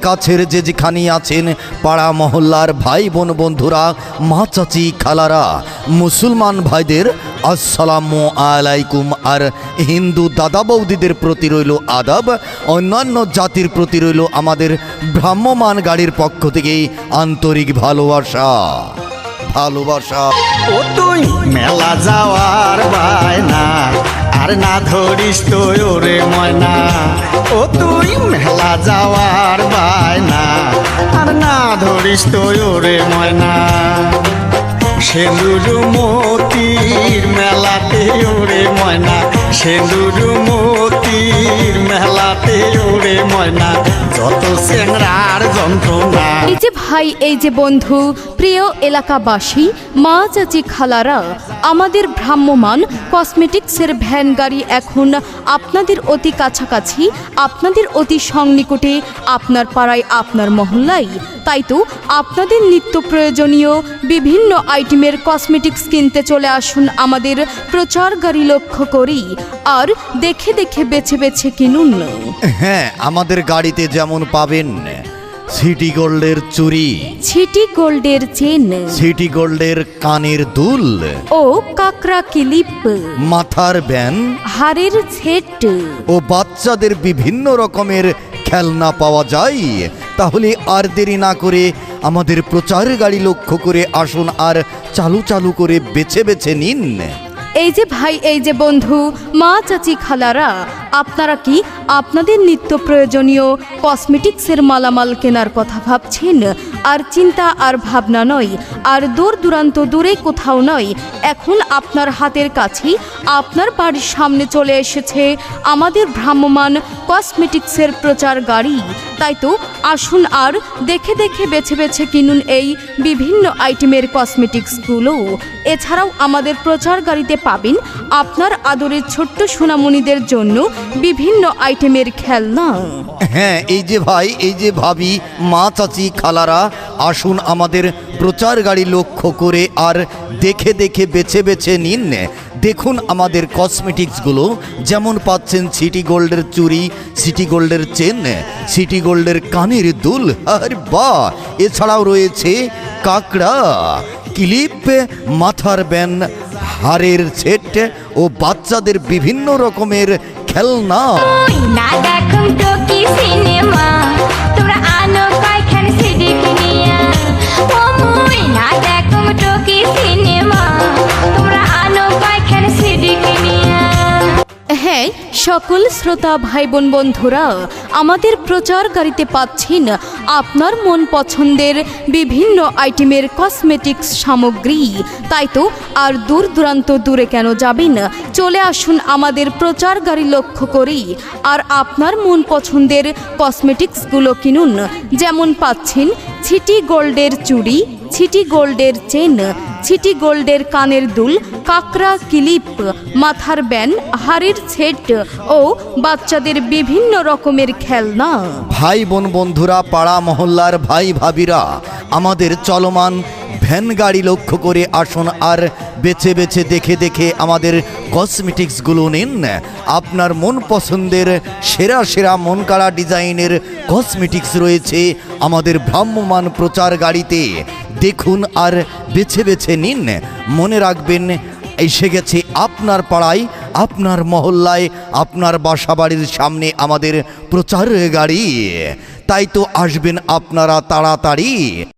কাছের যে যেখানে আছেন পাড়া মহল্লার ভাই বোন বন্ধুরা, মা চাচি খালারা, মুসলমান ভাইদের আসসালামু আলাইকুম। আর হিন্দু দাদা বৌদিদের প্রতি রইল আদাব, অন্যান্য জাতির প্রতি রইল আমাদের ভ্রাম্যমান গাড়ির পক্ষ থেকে আন্তরিক ভালোবাসা। ও তুই মেলা যাওয়ার বায়না, আর না ধরিস তো ওরে ময়না। ও তুই মেলা যাওয়ার বায়না, আর না ধরিস তো ওরে ময়না। সেন্দুর মতির মেলাতে ওরে ময়না, সেন্দুর মতির মেলাতে ওরে ময়না, যত চেংড়ার যন্ত্রণা। এই যে ভাই, এই যে বন্ধু, প্রিয় এলাকাবাসী, মা চাচি খালারা, আমাদের ভ্রাম্যমান কসমেটিক্সের ভ্যান গাড়ি এখন আপনাদের অতি কাছাকাছি, আপনাদের অতি সংনিকটে, আপনার পাড়ায়, আপনার মহল্লায়। তাই তো আপনাদের নিত্য প্রয়োজনীয় বিভিন্ন আইটেমের কসমেটিক্স কিনতে চলে আসুন আমাদের প্রচার গাড়ি লক্ষ্য করি, আর দেখে দেখে বেছে বেছে কিনুন। হ্যাঁ, আমাদের গাড়িতে যেমন পাবেন সিটি গোল্ডের চুড়ি, সিটি গোল্ডের চেন, সিটি গোল্ডের কানের দুল ও কাকড়া ক্লিপ, মাথার ব্যান, হাড়ের সেট ও বাচ্চাদের বিভিন্ন রকমের খেলনা পাওয়া যায়। তাহলে আর দেরি না করে আমাদের প্রচার গাড়ি লক্ষ্য করে আসুন আর চালু চালু করে বেছে বেছে নিন। এই যে ভাই, এই যে বন্ধু, মা চাচি খালারা, আপনারা কি আপনাদের নিত্য প্রয়োজনীয় কসমেটিক্সের মালামাল কেনার কথা ভাবছেন? আর চিন্তা আর ভাবনা নয়, আর দূর দূরান্ত দূরে কোথাও নয়, এখন আপনার হাতের কাছেই, আপনার বাড়ির সামনে চলে এসেছে আমাদের ভ্রাম্যমান কসমেটিক্সের প্রচার গাড়ি। তাই তো আসুন আর দেখে দেখে বেছে বেছে কিনুন এই বিভিন্ন আইটেমের কসমেটিক্সগুলো। এছাড়াও আমাদের প্রচার গাড়িতে পাবেন আপনার আদরের ছোট্ট সোনামণিদের জন্য বিভিন্ন আইটেমের খেলনা। হ্যাঁ, এই যে ভাই, এই যে ভাবি, মা চাচি খালারা, আসুন আমাদের প্রচার গাড়ি লক্ষ্য করে আর দেখে দেখে বেছে বেছে নিন। দেখুন আমাদের কসমেটিক্সগুলো, যেমন পাচ্ছেন সিটি গোল্ডের চুড়ি, সিটি গোল্ডের চেন, সিটি গোল্ডের কানের দুল, আর বাহ, এছাড়াও রয়েছে কাকড়া ক্লিপ, মাথার ব্যান, হাড়ের সেট ও বাচ্চাদের বিভিন্ন রকমের খেলনা। হ্যাঁ, সকল শ্রোতা ভাই বোন বন্ধুরা, আমাদের প্রচার গাড়িতে পাচ্ছেন আপনার মন পছন্দের বিভিন্ন আইটেমের কসমেটিক্স সামগ্রী। তাই তো আর দূর দূরান্ত দূরে কেন যাবেন, চলে আসুন আমাদের প্রচার গাড়ি লক্ষ্য করি আর আপনার মন পছন্দের কসমেটিক্সগুলো কিনুন। যেমন পাচ্ছেন সিটি গোল্ডের চুড়ি, সিটি গোল্ডের চেন, সিটি গোল্ডের কানের দুল, কাকড়া ক্লিপ, মাথার ব্যান, হাড়ের সেট ও বাচ্চাদের বিভিন্ন রকমের খেলনা। ভাই বোন বন্ধুরা, পাড়া মহল্লার ভাই ভাবিরা, আমাদের চলমান ভ্যান গাড়ি লক্ষ্য করে আসুন আর বেছে বেছে দেখে দেখে আমাদের কসমেটিক্সগুলো নিন। আপনার মন পছন্দের সেরা সেরা মন কাড়া ডিজাইনের কসমেটিক্স রয়েছে আমাদের ভ্রাম্যমান প্রচার গাড়িতে। দেখুন আর বেছে বেছে নিন। মনে রাখবেন, এসে গেছে আপনার পাড়ায়, আপনার মহল্লায়, আপনার বাসাবাড়ির সামনে আমাদের প্রচার গাড়ি। তাই তো আসবেন আপনারা তাড়াতাড়ি।